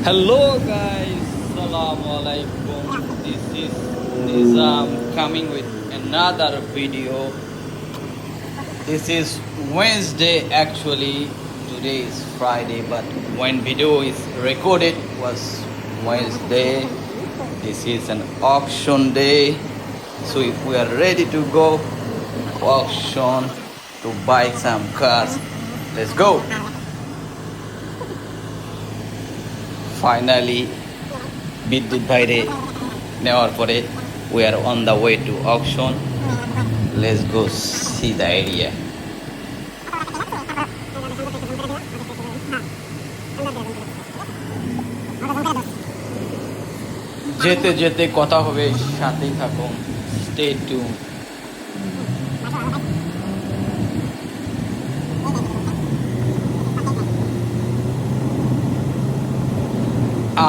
Hello guys, Assalamu alaikum. This is Nizam coming with another video. This is Wednesday actually. Today is Friday, but when video is recorded was Wednesday. This is an auction day. So if we are ready to go auction to buy some cars, let's go. Finally, বিদ্যুৎ ভাইরে নেওয়ার পরে we are on the way to auction. Let's go see the area. যেতে যেতে কথা হবে, সাথেই থাকুন, stay tuned.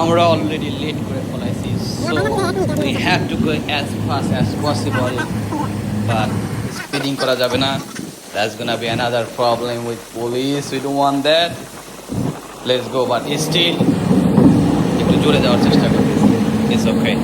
আমরা অলরেডি লেট করে ফেলাইছি, so we have to go as fast as possible, but speeding করা যাবে না. That's gonna be another problem with police. We don't want that. Let's go, but still একটু জোরে যাওয়ার চেষ্টা করতেছি. It's okay.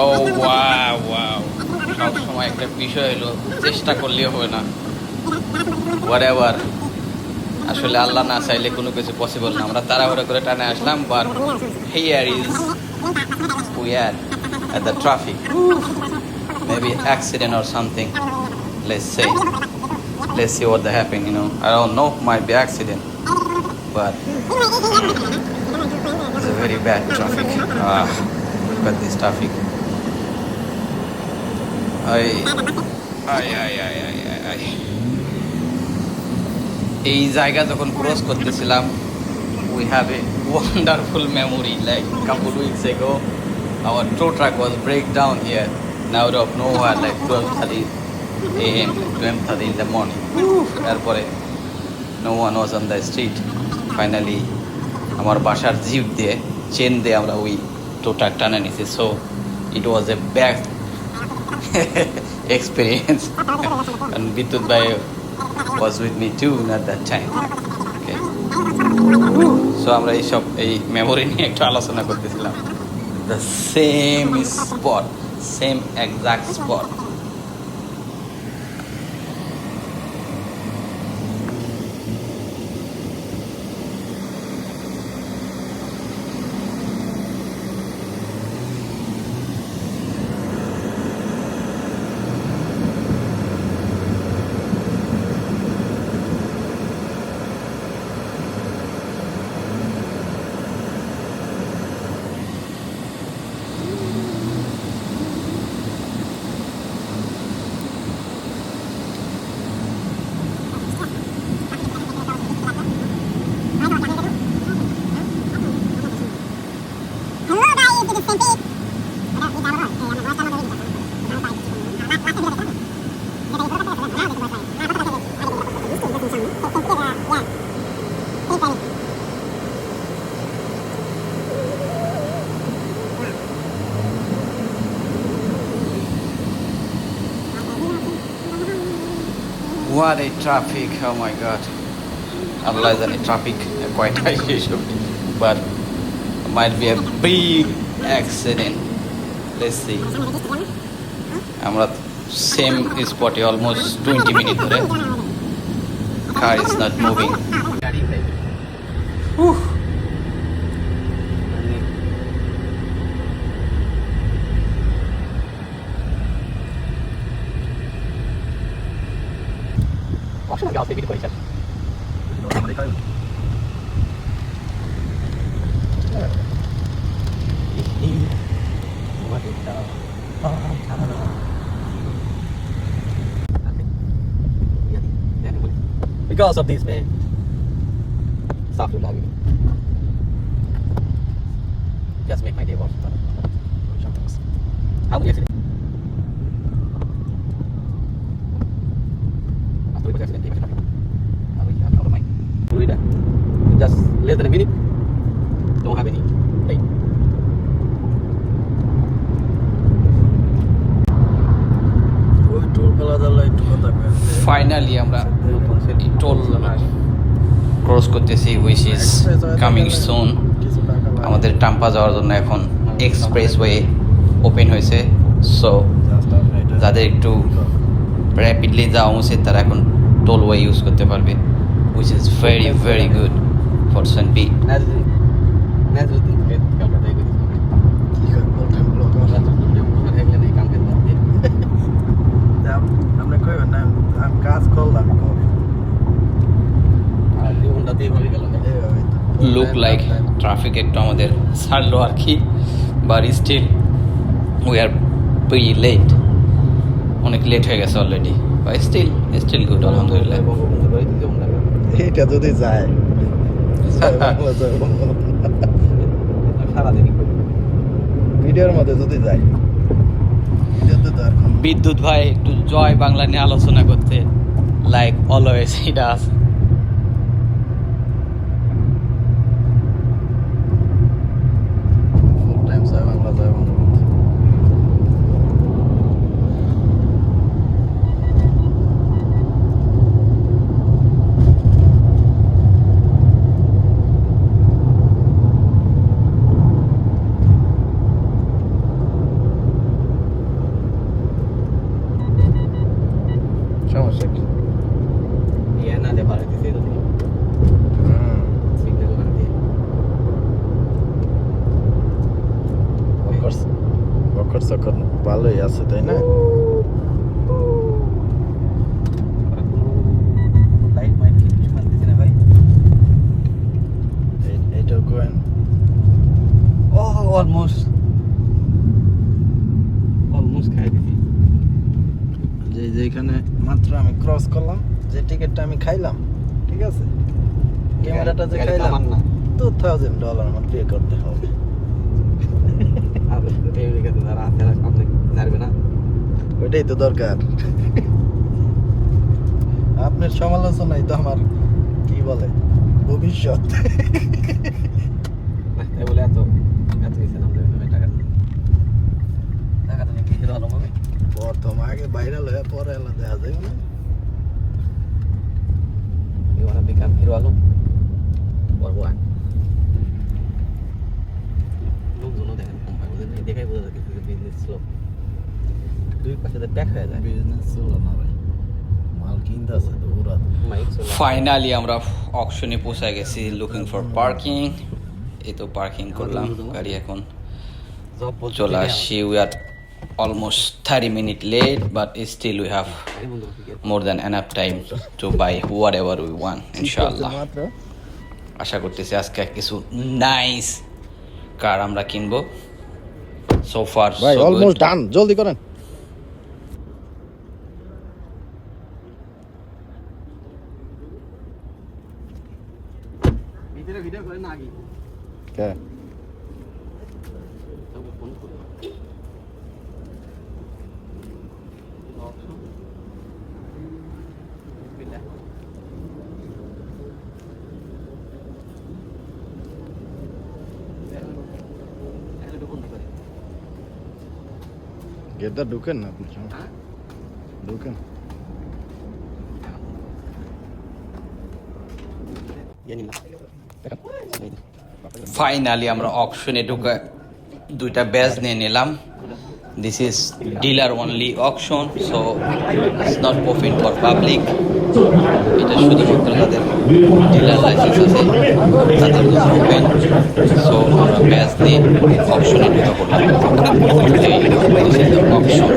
Oh wow wow, সব সময় একটা বিষয় হলো চেষ্টা করলেও হয় না. হোয়াটএভার, আসলে আল্লাহ না চাইলে কোনো কিছু পসিবল না. আমরা তাড়াহুড়ো করে টানে আসলাম, but here is we are at the traffic. Maybe accident or something. Let's see what the happen. I don't know. Might be accident, but it's a very bad traffic. Look at this traffic. এই জায়গা যখন cross করতেছিলাম, we have a wonderful memory. Like couple weeks ago, our tow truck was break down here. Now out of nowhere, like 12:30 a.m., 12:30 in the morning. তারপরে no one was on the street. Finally, আমার বাসার zip দিয়ে chain দিয়ে আমরা ওই tow truck টানে নিয়েছি. So it was a bad experience. And Bitut Bhai was with me too at that time. Okay. So আমরা এই মেমোরি নিয়ে একটু আলোচনা করতেছিলাম. The same spot, same exact spot. What a traffic, oh my god. Allah is in a traffic, quite high issue, but might be a big accident. Let's see. আমরা same স্পটে almost 20 minute ধরে, car is not moving. অবশ্যই গাছ থেকে করেছেন. Because of this man. Astaghfirullah. Just make my day worse. How do you feel? Finally আমরা toll cross করতেছি, which is coming soon. আমাদের টাম্পা যাওয়ার জন্য এখন এক্সপ্রেস ওয়ে ওপেন হয়েছে, সো যাদের একটু র্যাপিডলি যাওয়া উচিত তারা এখন টোল ওয়ে ইউজ করতে পারবে, which is very very good for Saint Pete. Look like traffic একটু আমাদের ছাড়লো আর কি, but still we are pre late, অনেক লেট হয়ে গেছে অলরেডি, বাট স্টিল গুড আলহামদুলিল্লাহ। এটা যদি যায় ভিডিওর মধ্যে যদি যায়, বিদ্যুৎ ভাই একটু জয় বাংলা নিয়ে আলোচনা করতে লাইক অলওয়েজ এটা আছে। ভালোই আছে তাই না? যেখানে মাত্র আমি ক্রস করলাম, যে টিকিটটা আমি খাইলাম, ঠিক আছে, ক্যামেরাটা যে খাইলাম $2000 আমার পে করতে হবে। ওইটাই তো দরকার। আপনার সমালোচনাই তো আমার কি বলে ভবিষ্যৎ। প্রথম আগে ভাইরাল হয়ে পরে এলা দেখা যায় না। লোকজনও দেখেন কম ভাই, দেখাই বোঝা যায় কিছু বিজনেস স্লো, দুই পাশে ব্যাক হয়ে যায়, বিজনেস স্লো না ভাই, মাল কিনতে আছে তো পুরা। ফাইনালি আমরা অকশনে পৌঁছে গেছি, লুকিং ফর পার্কিং। এই তো পার্কিং করলাম গাড়ি, এখন চলে আসছি। We are almost 30 minutes late, but still we have more than enough time to buy whatever we want, inshallah. আশা করতেছি আজকে কিছু নাইস কার আমরা কিনবো। So far ভাই so অলমোস্ট good. ডান, জলদি করেন। ভিডিও করেন আগে কে গেটটা ঢুকেন না আপনি, ঢুকেন। ফাইনালি আমরা অকশনে ঢুকে দুইটা ব্যাজ নিয়ে নিলাম। This is dealer only auction, so it's not open for public. এটা শুধুমাত্র যাদের ডিলার লাইসেন্স আছে তাদের জন্য ওপেন। সো আমরা ব্যাজ নিয়ে অকশনে ঢুকে পড়লাম। অকশন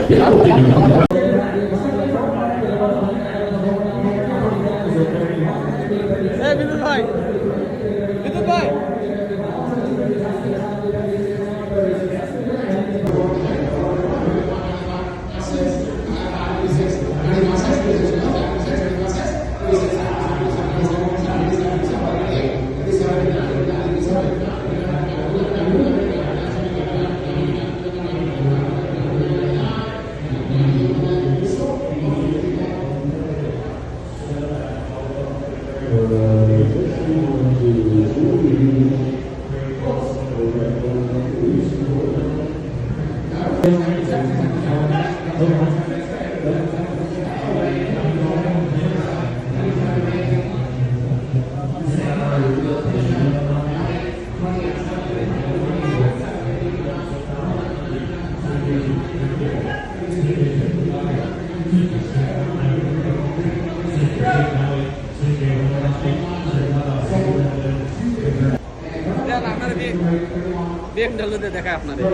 দেখায় আপনাদের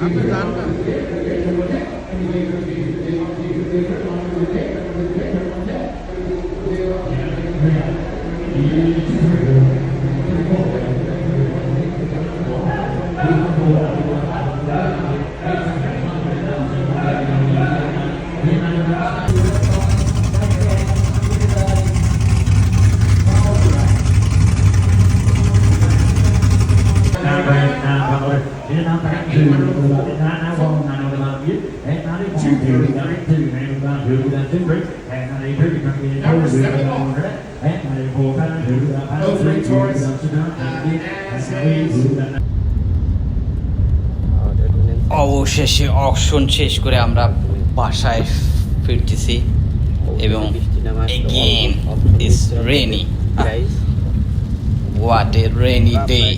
আপনি জান না অবশেষে অকশন শেষ করে আমরা বাসায় ফিরতেছি এবং again this rainy what a rainy day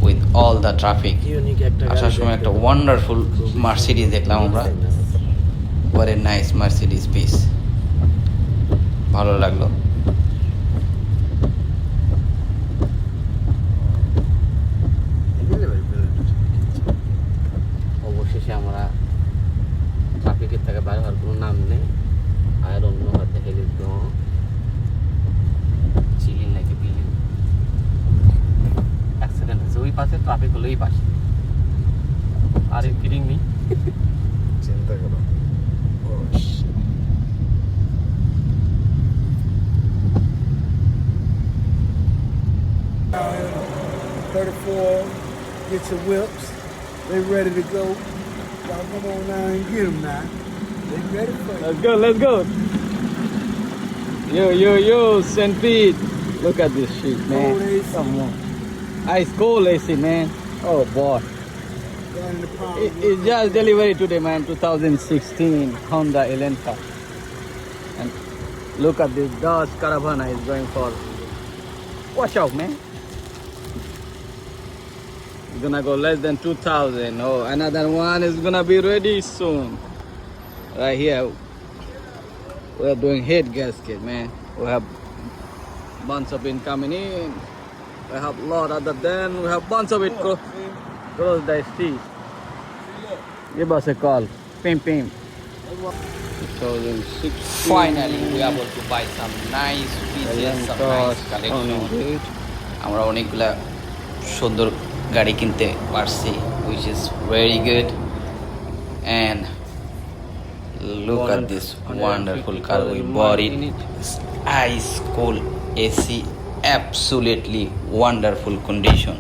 with all the traffic unique একটা আসার সময় একটা ওয়ান্ডারফুল মার্সিডিজ দেখলাম আমরা what a nice Mercedes piece ভালো লাগলো অবশেষে আমরা ট্রাফিকের থেকে বাইরে হওয়ার কোনো নাম নেই আর অন্য হাতে হেলে তো চিলিং লাগে বিলিং অ্যাক্সিডেন্ট হয়েছে ওই পাশে ট্রাফিক হলো এই পাশে আর এই ফিরিং নেই চিন্তা করো Get your whips. They ready to go. Y'all come on now and get them now. They ready for you. let's go yo St. Pete look at this shit man Cold AC. come on ice cold AC man oh boy Down in the palm. It's just delivery today, man. 2016 Honda Elantra. And look at this Dodge Caravana is going for. Watch out, man. It's gonna go less than 2,000. Oh, another one is gonna be ready soon. Right here, we are doing head gasket, man. We have bunch of it coming in. We have lot other than we have bunch of it cross the street. Give us a call. Pim. 2006. Finally, we are able to buy some nice pieces, some nice collection. আমরা অনেকগুলা সুন্দর গাড়ি কিনতে পারছি, which is very good. And look at this wonderful car. We bought it. Ice cold AC, absolutely wonderful condition.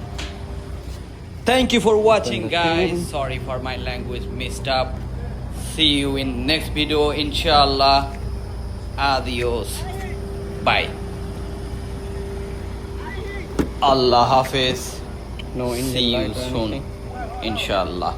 Thank you for watching, guys. Sorry for my language messed up. See you in next video, inshallah. Adios. Bye. Allah Hafiz. No Indian See you light or soon, anything? inshallah.